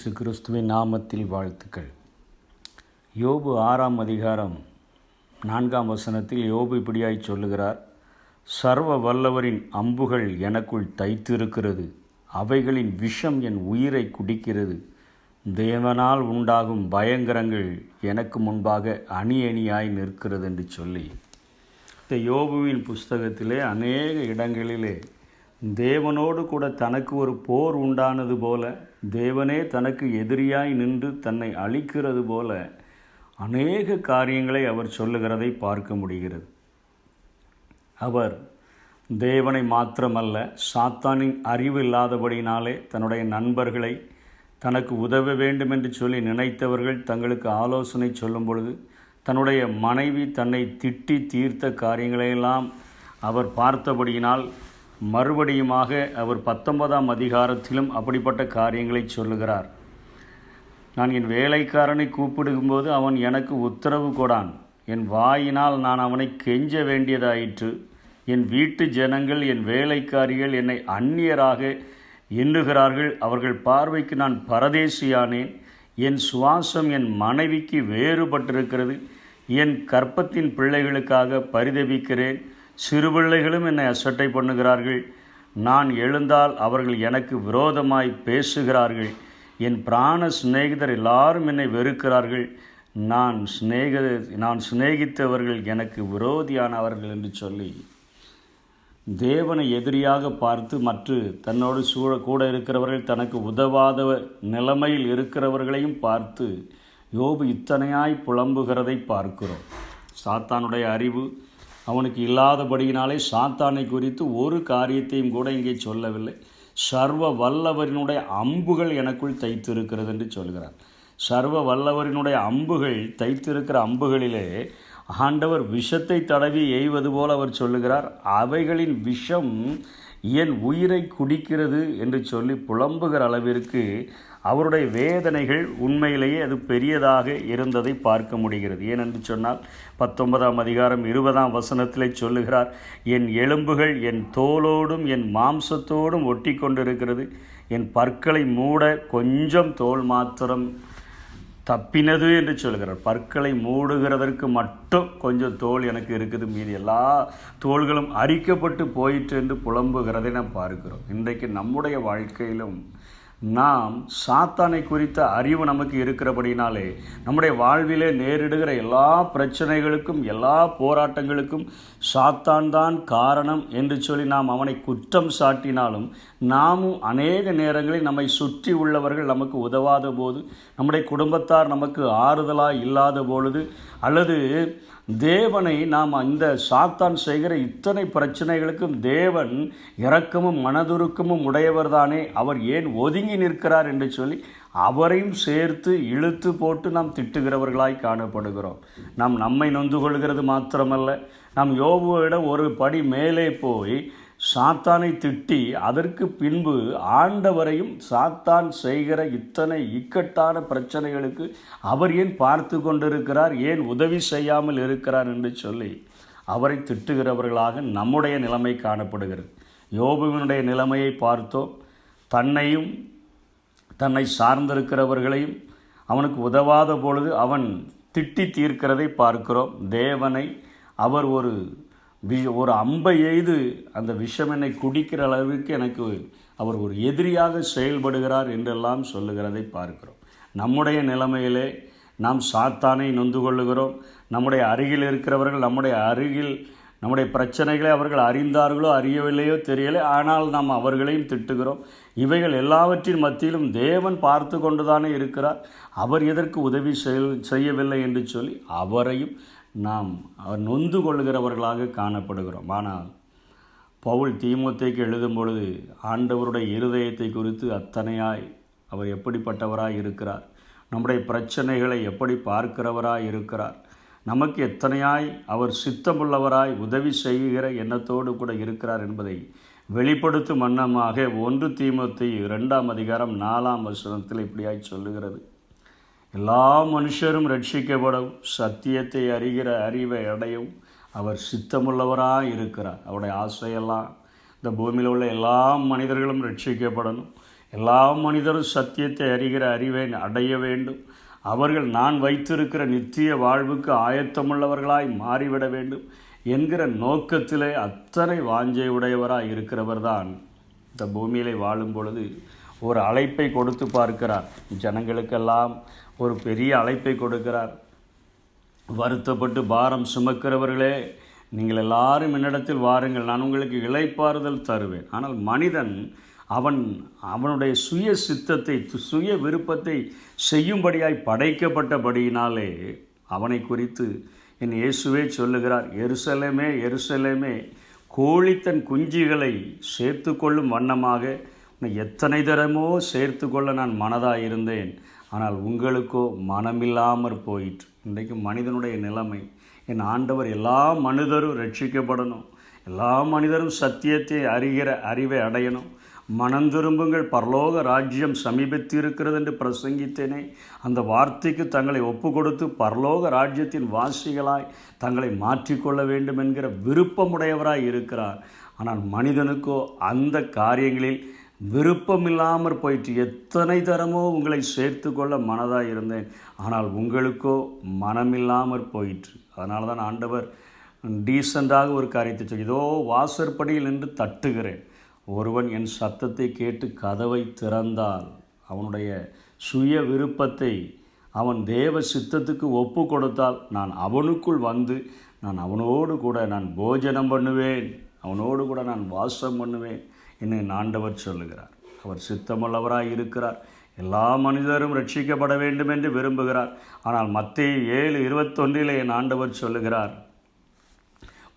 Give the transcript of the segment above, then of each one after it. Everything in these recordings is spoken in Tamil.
இயேசு கிறிஸ்துவின் நாமத்தில் வாழ்த்துக்கள். யோபு 6ஆம் அதிகாரம் 4ஆம் வசனத்தில் யோபு இப்படியாய் சொல்லுகிறார். சர்வ வல்லவரின் அம்புகள் எனக்குள் தைத்திருக்கிறது, அவைகளின் விஷம் என் உயிரை குடிக்கிறது. தேவனால் உண்டாகும் பயங்கரங்கள் எனக்கு முன்பாக அணி அணியாய் நிற்கிறது என்று சொல்லி இந்த யோபுவின் புஸ்தகத்திலே அநேக இடங்களிலே தேவனோடு கூட தனக்கு ஒரு போர் உண்டானது போல, தேவனே தனக்கு எதிரியாய் நின்று தன்னை அழிக்கிறது போல அநேக காரியங்களை அவர் சொல்லுகிறதை பார்க்க முடிகிறது. அவர் தேவனை மாத்திரமல்ல, சாத்தானின் அறிவு இல்லாதபடினாலே தன்னுடைய நண்பர்களை தனக்கு உதவ வேண்டும் என்று சொல்லி நினைத்தவர்கள் தங்களுக்கு ஆலோசனை சொல்லும் பொழுது தன்னுடைய மனைவி தன்னை திட்டி தீர்த்த காரியங்களையெல்லாம் அவர் பார்த்தபடியினால் மறுபடியுமாக அவர் 19ஆம் அதிகாரத்திலும் அப்படிப்பட்ட காரியங்களை சொல்லுகிறார். நான் என் வேலைக்காரனை கூப்பிடும்போது அவன் எனக்கு உத்தரவு கொடான், என் வாயினால் நான் அவனை கெஞ்ச வேண்டியதாயிற்று. என் வீட்டு ஜனங்கள் என் வேலைக்காரிகள் என்னை அந்நியராக எண்ணுகிறார்கள், அவர்கள் பார்வைக்கு நான் பரதேசியானேன். என் சுவாசம் என் மனைவிக்கு வேறுபட்டிருக்கிறது, என் கற்பத்தின் பிள்ளைகளுக்காக பரிதபிக்கிறேன். சிறுபிள்ளைகளும் என்னை அசட்டை பண்ணுகிறார்கள். நான் எழுந்தால் அவர்கள் எனக்கு விரோதமாய் பேசுகிறார்கள். என் பிராண சிநேகிதர் எல்லாரும் என்னை வெறுக்கிறார்கள். நான் சிநேகித்தவர்கள் எனக்கு விரோதியானவர்கள் என்று சொல்லி தேவனை எதிரியாக பார்த்து மற்ற தன்னோடு கூட இருக்கிறவர்கள் தனக்கு உதவாத நிலைமையில் இருக்கிறவர்களையும் பார்த்து யோபு இத்தனையாய் புலம்புகிறதை பார்க்கிறோம். சாத்தானுடைய அறிவு அவனுக்கு இல்லாதபடியினாலே சாத்தானை குறித்து ஒரு காரியத்தையும் கூட இங்கே சொல்லவில்லை. சர்வ வல்லவரினுடைய அம்புகள் எனக்குள் தைத்திருக்கிறது என்று சொல்கிறார். சர்வ வல்லவரினுடைய அம்புகள் தைத்திருக்கிற அம்புகளிலே ஆண்டவர் விஷத்தை தடவி எய்வது போல் அவர் சொல்லுகிறார். அவைகளின் விஷம் என் உயிரை குடிக்கிறது என்று சொல்லி புலம்புகிற அளவிற்கு அவருடைய வேதனைகள் உண்மையிலேயே அது பெரியதாக இருந்ததை பார்க்க முடிகிறது. ஏனென்று சொன்னால் 19ஆம் அதிகாரம் 20ஆம் வசனத்திலே சொல்லுகிறார், என் எலும்புகள் என் தோலோடும் என் மாம்சத்தோடும் ஒட்டி கொண்டிருக்கிறது, என் பற்களை மூட கொஞ்சம் தோல் மாத்திரம் தப்பினது என்று சொல்கிறார். பற்களை மூடுகிறதற்கு மட்டும் கொஞ்சம் தோல் எனக்கு இருக்குது, மீது எல்லா தோள்களும் அரிக்கப்பட்டு போயிற்று என்று புலம்புகிறதை நாம் பார்க்கிறோம். இன்றைக்கு நம்முடைய வாழ்க்கையிலும் நாம் சாத்தானை குறித்த அறிவு நமக்கு இருக்கிறபடினாலே நம்முடைய வாழ்விலே நேரிடுகிற எல்லா பிரச்சனைகளுக்கும் எல்லா போராட்டங்களுக்கும் சாத்தான் தான் காரணம் என்று சொல்லி நாம் அவனை குற்றம் சாட்டினாலும் நாமும் அநேக நேரங்களில் நம்மை சுற்றி உள்ளவர்கள் நமக்கு உதவாத போது, நம்முடைய குடும்பத்தார் நமக்கு ஆறுதலாக இல்லாத பொழுது, அல்லது தேவனை நாம் இந்த சாத்தான் செய்கிற இத்தனை பிரச்சனைகளுக்கும் தேவன் இரக்கமும் மனதுருக்கமும் உடையவர் தானே, அவர் ஏன் ஒதுங்கி நிற்கிறார் என்று சொல்லி அவரையும் சேர்த்து இழுத்து போட்டு நாம் திட்டுகிறவர்களாய் காணப்படுகிறோம். நாம் நம்மை நொந்து கொள்கிறது மாத்திரமல்ல, நாம் யோபுவிடம் ஒரு படி மேலே போய் சாத்தானை திட்டி அதற்கு பின்பு ஆண்டவரையும் சாத்தான் செய்கிற இத்தனை இக்கட்டான பிரச்சனைகளுக்கு அவர் ஏன் பார்த்து கொண்டிருக்கிறார், ஏன் உதவி செய்யாமல் இருக்கிறார் என்று சொல்லி அவரை திட்டுகிறவர்களாக நம்முடைய நிலைமை காணப்படுகிறது. யோபுவினுடைய நிலைமையை பார்த்தோம். தன்னையும் தன்னை சார்ந்திருக்கிறவர்களையும் அவனுக்கு உதவாத பொழுது அவன் திட்டி தீர்க்கிறதை பார்க்கிறோம். தேவனை அவர் ஒரு அம்பை எய்து அந்த விஷம் என்னை குடிக்கிற அளவிற்கு எனக்கு அவர் ஒரு எதிரியாக செயல்படுகிறார் என்றெல்லாம் சொல்லுகிறதை பார்க்கிறோம். நம்முடைய நிலைமையிலே நாம் சாத்தானை நொந்து கொள்ளுகிறோம். நம்முடைய அருகில் இருக்கிறவர்கள் நம்முடைய பிரச்சனைகளை அவர்கள் அறிந்தார்களோ அறியவில்லையோ தெரியலை, ஆனால் நாம் அவர்களையும் திட்டுகிறோம். இவைகள் எல்லாவற்றின் மத்தியிலும் தேவன் பார்த்து கொண்டுதானே இருக்கிறார், அவர் எதற்கு உதவி செய்யவில்லை என்று சொல்லி அவரையும் நாம் நொந்து கொள்ளுகிறவர்களாக காணப்படுகிறோம். ஆனால் பவுல் தீமோத்தேயுக்கு எழுதும் பொழுது ஆண்டவருடைய இருதயத்தை குறித்து அத்தனையாய் அவர் எப்படிப்பட்டவராய் இருக்கிறார், நம்முடைய பிரச்சனைகளை எப்படி பார்க்கிறவராய் இருக்கிறார், நமக்கு எத்தனையாய் அவர் சித்தமுள்ளவராய் உதவி செய்கிற எண்ணத்தோடு கூட இருக்கிறார் என்பதை வெளிப்படுத்தும் வண்ணமாக 1 தீமோத்தேயு 2ஆம் அதிகாரம் 4ஆம் வசனத்தில் இப்படியாய் சொல்லுகிறது. எல்லா மனுஷரும் ரட்சிக்கப்படும், சத்தியத்தை அறிகிற அறிவை அடையும் அவர் சித்தமுள்ளவராக இருக்கிறார். அவருடைய ஆசையெல்லாம் இந்த பூமியில் உள்ள எல்லா மனிதர்களும் ரட்சிக்கப்படணும், எல்லா மனிதரும் சத்தியத்தை அறிகிற அறிவை அடைய வேண்டும். அவர்கள் நான் வைத்திருக்கிற நித்திய வாழ்வுக்கு ஆயத்தமுள்ளவர்களாய் மாறிவிட வேண்டும் என்கிற நோக்கத்திலே அத்தனை வாஞ்சை உடையவராய் இருக்கிறவர் தான் இந்த பூமியிலே வாழும் பொழுது ஒரு அழைப்பை கொடுத்து பார்க்கிறார். ஜனங்களுக்கெல்லாம் ஒரு பெரிய அழைப்பை கொடுக்கிறார். வருத்தப்பட்டு பாரம் சுமக்கிறவர்களே, நீங்கள் எல்லாரும் என்னிடத்தில் வாருங்கள், நான் உங்களுக்கு இளைப்பாறுதல் தருவேன். ஆனால் மனிதன் அவனுடைய சுய சித்தத்தை சுய விருப்பத்தை செய்யும்படியாய் படைக்கப்பட்டபடியினாலே அவனை குறித்து என் இயேசுவே சொல்லுகிறார், எருசலேமே எருசலேமே, கோழி தன் குஞ்சுகளை சேர்த்து கொள்ளும் வண்ணமாக எத்தனை தரமோ சேர்த்து கொள்ள நான் மனதாக இருந்தேன், ஆனால் உங்களுக்கோ மனமில்லாமற் போயிற்று. இன்றைக்கு மனிதனுடைய நிலைமை, என் ஆண்டவர் எல்லா மனிதரும் ரட்சிக்கப்படணும், எல்லா மனிதரும் சத்தியத்தை அறிகிற அறிவை அடையணும், மனம் திரும்புங்கள் பரலோக ராஜ்யம் சமீபத்திருக்கிறது என்று பிரசங்கித்தேனே, அந்த வார்த்தைக்கு தங்களை ஒப்பு கொடுத்து பரலோக ராஜ்யத்தின் வாசிகளாய் தங்களை மாற்றிக்கொள்ள வேண்டும் என்கிற விருப்பமுடையவராய் இருக்கிறார். ஆனால் மனிதனுக்கோ அந்த காரியங்களில் விருப்பமில்லாமற் போயிற்று. எத்தனை தரமோ உங்களை சேர்த்து கொள்ள மனதாக இருந்தேன், ஆனால் உங்களுக்கோ மனமில்லாமற் போயிற்று. அதனால தான் ஆண்டவர் டீசெண்டாக ஒரு காரியத்தை சொல்லி, இதோ வாசற்படியில் நின்று தட்டுகிறேன், ஒருவன் என் சத்தத்தை கேட்டு கதவை திறந்தால், அவனுடைய சுய விருப்பத்தை அவன் தேவ சித்தத்துக்கு ஒப்பு கொடுத்தால், நான் அவனுக்குள் வந்து நான் அவனோடு கூட நான் போஜனம் பண்ணுவேன், அவனோடு கூட நான் வாசம் பண்ணுவேன் என்று ஆண்டவர் சொல்லுகிறார். அவர் சித்தமுள்ளவராய் இருக்கிறார். எல்லா மனிதரும் ரட்சிக்கப்பட வேண்டும் என்று விரும்புகிறார். ஆனால் மத்தேயு 7:21 என் ஆண்டவர் சொல்லுகிறார்,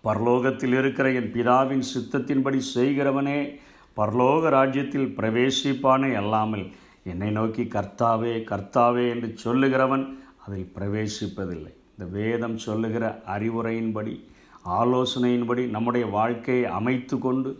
பரலோகத்தில் இருக்கிற என் பிதாவின் சித்தத்தின்படி செய்கிறவனே பரலோக ராஜ்யத்தில் பிரவேசிப்பானே அல்லாமல் என்னை நோக்கி கர்த்தாவே கர்த்தாவே என்று சொல்லுகிறவன் அதில் பிரவேசிப்பதில்லை. இந்த வேதம் சொல்லுகிற அறிவுரையின்படி ஆலோசனையின்படி நம்முடைய வாழ்க்கையை அமைத்து கொண்டு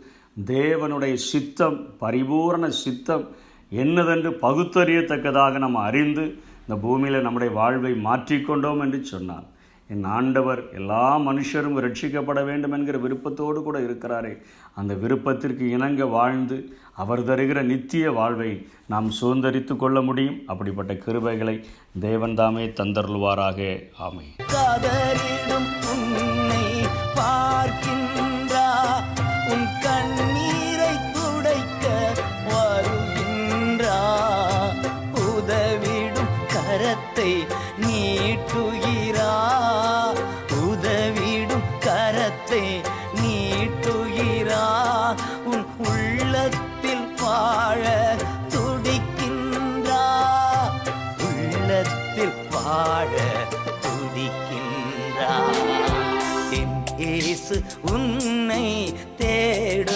தேவனுடைய சித்தம் பரிபூரண சித்தம் என்னதென்று பகுத்தறியத்தக்கதாக நாம் அறிந்து இந்த பூமியில் நம்முடைய வாழ்வை மாற்றிக்கொண்டோம் என்று சொன்னார். என் ஆண்டவர் எல்லா மனுஷரும் ரட்சிக்கப்பட வேண்டும் என்கிற விருப்பத்தோடு கூட இருக்கிறாரே, அந்த விருப்பத்திற்கு இணங்க வாழ்ந்து அவர் தருகிற நித்திய வாழ்வை நாம் சுதந்தரித்து கொள்ள முடியும். அப்படிப்பட்ட கிருபைகளை தேவன் தாமே தந்தருள்வாராக. ஆமென். நீட்டுகிறா உதவிடும் கரத்தை நீட்டுகிறா, உன் உள்ளத்தில் வாழ துடிக்கின்றா, உள்ளத்தில் வாழ துடிக்கின்றா. என் இயேசு உன்னை தேடும்.